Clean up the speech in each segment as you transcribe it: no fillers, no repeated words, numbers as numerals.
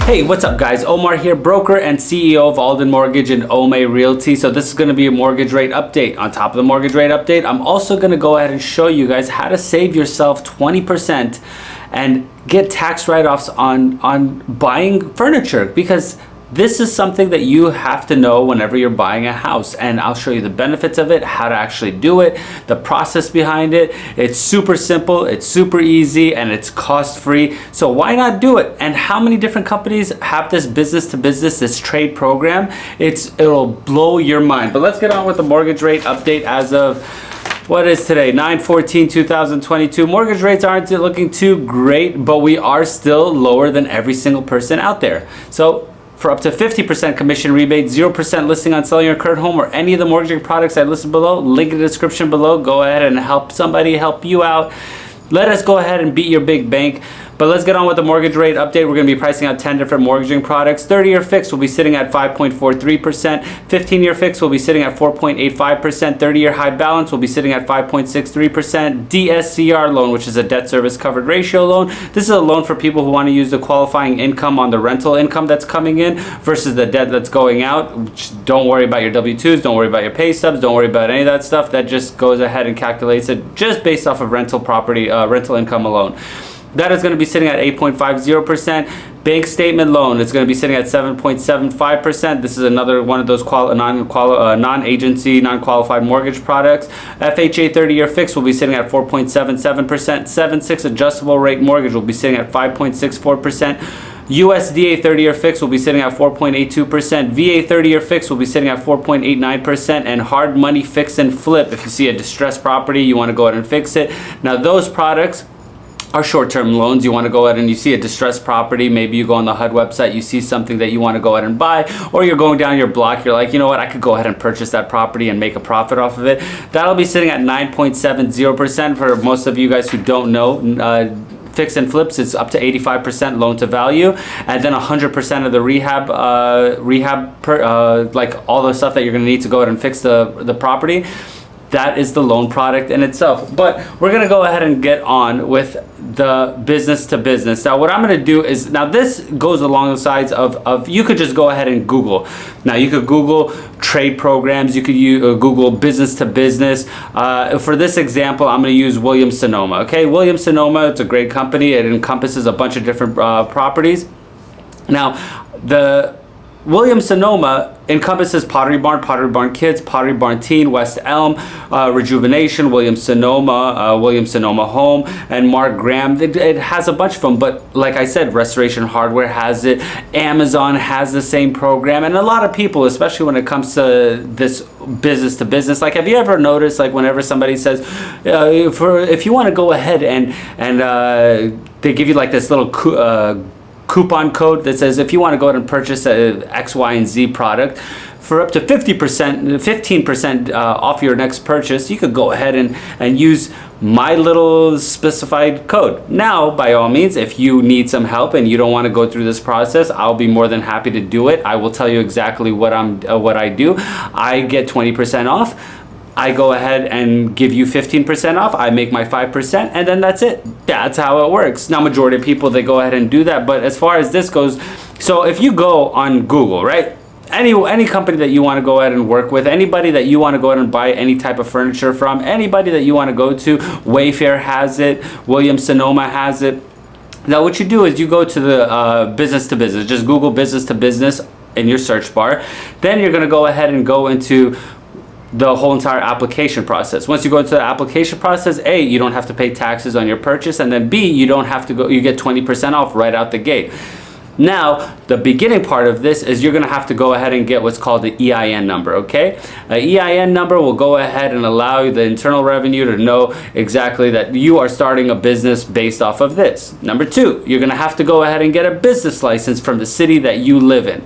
Hey, what's up guys? Omar here, broker and CEO of Alden Mortgage and Ome Realty. So this is going to be a mortgage rate update. On top of the mortgage rate update, I'm also going to go ahead and show you guys how to save yourself 20% and get tax write-offs on buying furniture, because this is something that you have to know whenever you're buying a house, and I'll show you the benefits of it, how to actually do it, the process behind it. It's super simple, it's super easy, and it's cost-free. So why not do it? And how many different companies have this business-to-business, this trade program? It'll blow your mind. But let's get on with the mortgage rate update as of what is today, 9/14/2022. Mortgage rates aren't looking too great, but we are still lower than every single person out there. So for up to 50% commission rebate, 0% listing on selling your current home or any of the mortgage products I listed below, link in the description below. Go ahead and help somebody help you out. Let us go ahead and beat your big bank. But let's get on with the mortgage rate update. We're going to be pricing out 10 different mortgaging products. 30-year fixed will be sitting at 5.43%. 15-year fixed will be sitting at 4.85%. 30-year high balance will be sitting at 5.63%. DSCR loan, which is a debt service covered ratio loan. This is a loan for people who want to use the qualifying income on the rental income that's coming in versus the debt that's going out. Don't worry about your W-2s. Don't worry about your pay stubs. Don't worry about any of that stuff. That just goes ahead and calculates it just based off of rental property, rental income alone. That is going to be sitting at 8.50%. Bank statement loan is going to be sitting at 7.75%. This is another one of those non-agency, non-qualified mortgage products. FHA 30-year fixed will be sitting at 4.77%. 7/6 adjustable rate mortgage will be sitting at 5.64%. USDA 30-year fix will be sitting at 4.82%. VA 30-year fix will be sitting at 4.89%. And hard money fix and flip, if you see a distressed property, you want to go ahead and fix it. Now those products are short-term loans. You want to go ahead and you see a distressed property, maybe you go on the HUD website, you see something that you want to go ahead and buy, or you're going down your block, you're like, you know what, I could go ahead and purchase that property and make a profit off of it. That'll be sitting at 9.70%. For most of you guys who don't know, fix and flips is up to 85% loan to value, and then 100% of the like all the stuff that you're going to need to go ahead and fix the property. That is the loan product in itself. But we're gonna go ahead and get on with the business to business. Now what I'm gonna do is, now this goes along the sides of you could just go ahead and Google. Now you could Google trade programs, you could Google business to business. For this example, I'm gonna use Williams-Sonoma. Okay, Williams-Sonoma, it's a great company. It encompasses a bunch of different properties. Now the Williams-Sonoma encompasses Pottery Barn Kids, Pottery Barn Teen, West Elm, Rejuvenation, Williams-Sonoma, Williams-Sonoma Home, and Mark Graham. It has a bunch of them, but like I said, Restoration Hardware has it, Amazon has the same program, and a lot of people, especially when it comes to this business to business, like have you ever noticed, like whenever somebody says, if you want to go ahead and they give you like this little coupon code that says if you want to go ahead and purchase a X, Y, and Z product for up to 15% off your next purchase, you could go ahead and use my little specified code. Now, by all means, if you need some help and you don't want to go through this process, I'll be more than happy to do it. I will tell you exactly what I do. I get 20% off. I go ahead and give you 15% off. I make my 5%, and then that's it. That's how it works. Now, majority of people, they go ahead and do that. But as far as this goes, so if you go on Google, right? Any company that you want to go ahead and work with, anybody that you want to go ahead and buy any type of furniture from, anybody that you want to go to, Wayfair has it, Williams-Sonoma has it. Now, what you do is you go to the business to business. Just Google business to business in your search bar. Then you're going to go ahead and go into the whole entire application process. Once you go into the application process, A, you don't have to pay taxes on your purchase, and then B, you don't have to go, you get 20% off right out the gate. Now, the beginning part of this is you're gonna have to go ahead and get what's called the EIN number, okay? An EIN number will go ahead and allow the Internal Revenue to know exactly that you are starting a business based off of this. Number two, you're gonna have to go ahead and get a business license from the city that you live in.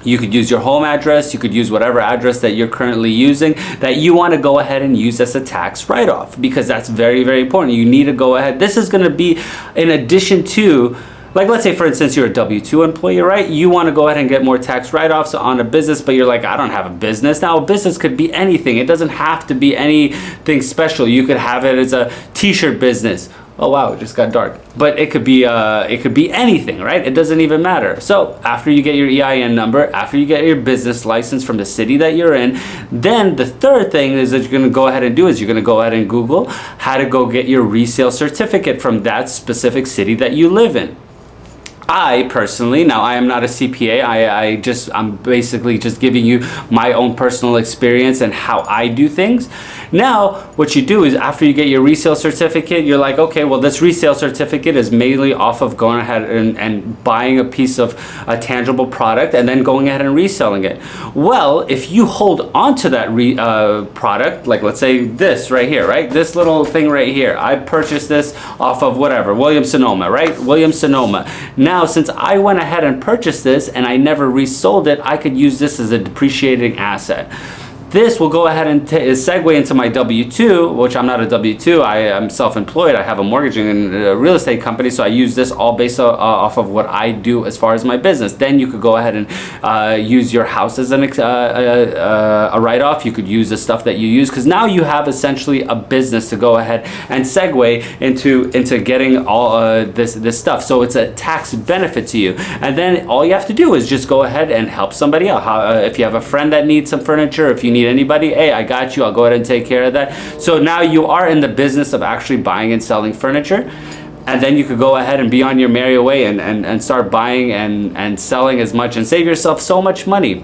You could use your home address, you could use whatever address that you're currently using that you want to go ahead and use as a tax write-off, because that's very, very important. You need to go ahead. This is going to be in addition to, like let's say for instance you're a W-2 employee, right? You want to go ahead and get more tax write-offs on a business, but you're like, I don't have a business. Now a business could be anything. It doesn't have to be anything special. You could have it as a t-shirt business, Oh wow, it just got dark. But it could be anything, right? It doesn't even matter. So after you get your EIN number, after you get your business license from the city that you're in, then the third thing is that you're gonna go ahead and do is you're gonna go ahead and Google how to go get your resale certificate from that specific city that you live in. I personally, now I am not a CPA, I'm basically just giving you my own personal experience and how I do things. Now, what you do is after you get your resale certificate, you're like, okay, well, this resale certificate is mainly off of going ahead and buying a piece of a tangible product and then going ahead and reselling it. Well, if you hold on to that product, like let's say this right here, right? This little thing right here, I purchased this off of whatever, Williams-Sonoma, right? Williams-Sonoma. Now, since I went ahead and purchased this and I never resold it, I could use this as a depreciating asset. This will go ahead and segue into my W-2, which I'm not a W-2, I am self-employed. I have a mortgage and a real estate company, so I use this all based off of what I do as far as my business. Then you could go ahead and use your house as a write-off. You could use the stuff that you use, because now you have essentially a business to go ahead and segue into getting all this stuff. So it's a tax benefit to you. And then all you have to do is just go ahead and help somebody out. If you have a friend that needs some furniture, if you need anybody, hey, I got you, I'll go ahead and take care of that. So now you are in the business of actually buying and selling furniture, and then you could go ahead and be on your merry way and start buying and selling as much and save yourself so much money.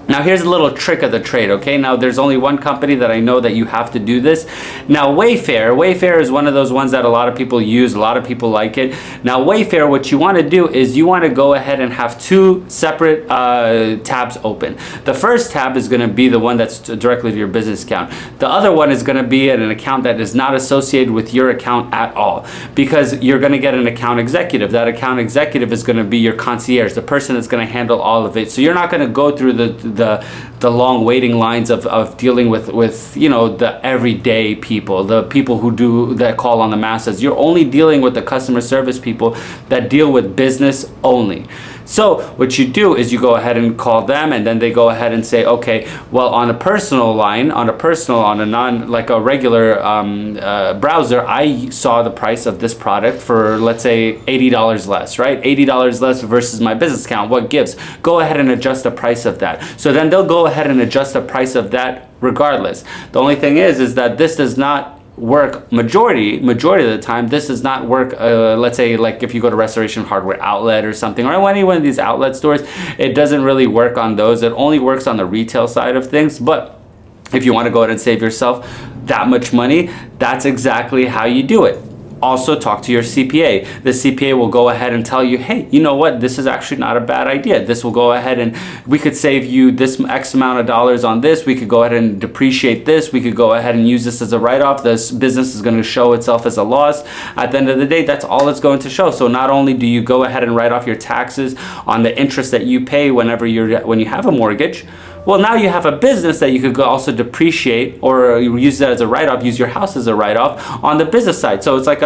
Now here's a little trick of the trade, okay? Now there's only one company that I know that you have to do this. Now Wayfair is one of those ones that a lot of people use, a lot of people like it. Now Wayfair, what you want to do is you want to go ahead and have two separate tabs open. The first tab is going to be the one that's directly to your business account. The other one is going to be an account that is not associated with your account at all, because you're going to get an account executive. That account executive is going to be your concierge, the person that's going to handle all of it. So you're not going to go through the long waiting lines of dealing with you know, the everyday people, the people that call on the masses. You're only dealing with the customer service people that deal with business only. So what you do is you go ahead and call them, and then they go ahead and say, okay, well, on a personal line, on a non, like a regular browser, I saw the price of this product for, let's say, $80 less, right? $80 less versus my business account. What gives? Go ahead and adjust the price of that. So then they'll go ahead and adjust the price of that regardless. The only thing is that this does not work majority of the time. This does not work, let's say, like if you go to Restoration Hardware Outlet or something, or any one of these outlet stores, it doesn't really work on those. It only works on the retail side of things. But if you want to go ahead and save yourself that much money, that's exactly how you do it. Also, talk to your CPA. The CPA will go ahead and tell you, hey, you know what, this is actually not a bad idea. This will go ahead and we could save you this X amount of dollars on this. We could go ahead and depreciate this. We could go ahead and use this as a write-off. This business is going to show itself as a loss. At the end of the day, that's all it's going to show. So not only do you go ahead and write off your taxes on the interest that you pay when you have a mortgage, well, now you have a business that you could also depreciate, or use that as a write-off, use your house as a write-off on the business side. So it's like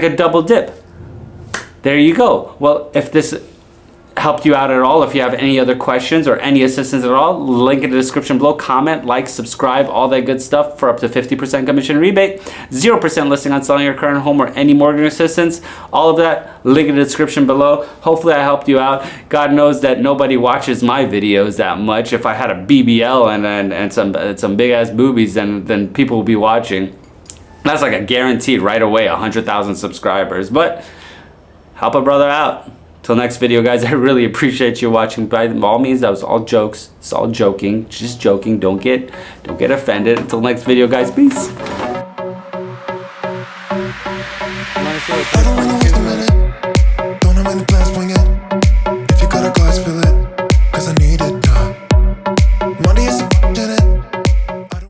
a double dip. There you go. Well, if this helped you out at all, if you have any other questions or any assistance at all, link in the description below. Comment, like, subscribe, all that good stuff for up to 50% commission rebate, 0% listing on selling your current home or any mortgage assistance. All of that, link in the description below. Hopefully I helped you out. God knows that nobody watches my videos that much. If I had a BBL and some big ass boobies, then people will be watching. That's like a guaranteed right away 100,000 subscribers. But help a brother out. Till next video, guys, I really appreciate you watching. By all means, that was all jokes. It's all joking. Just joking. Don't get offended. Until next video, guys. Peace. I don't really feel a minute. Don't know when the plans bring it.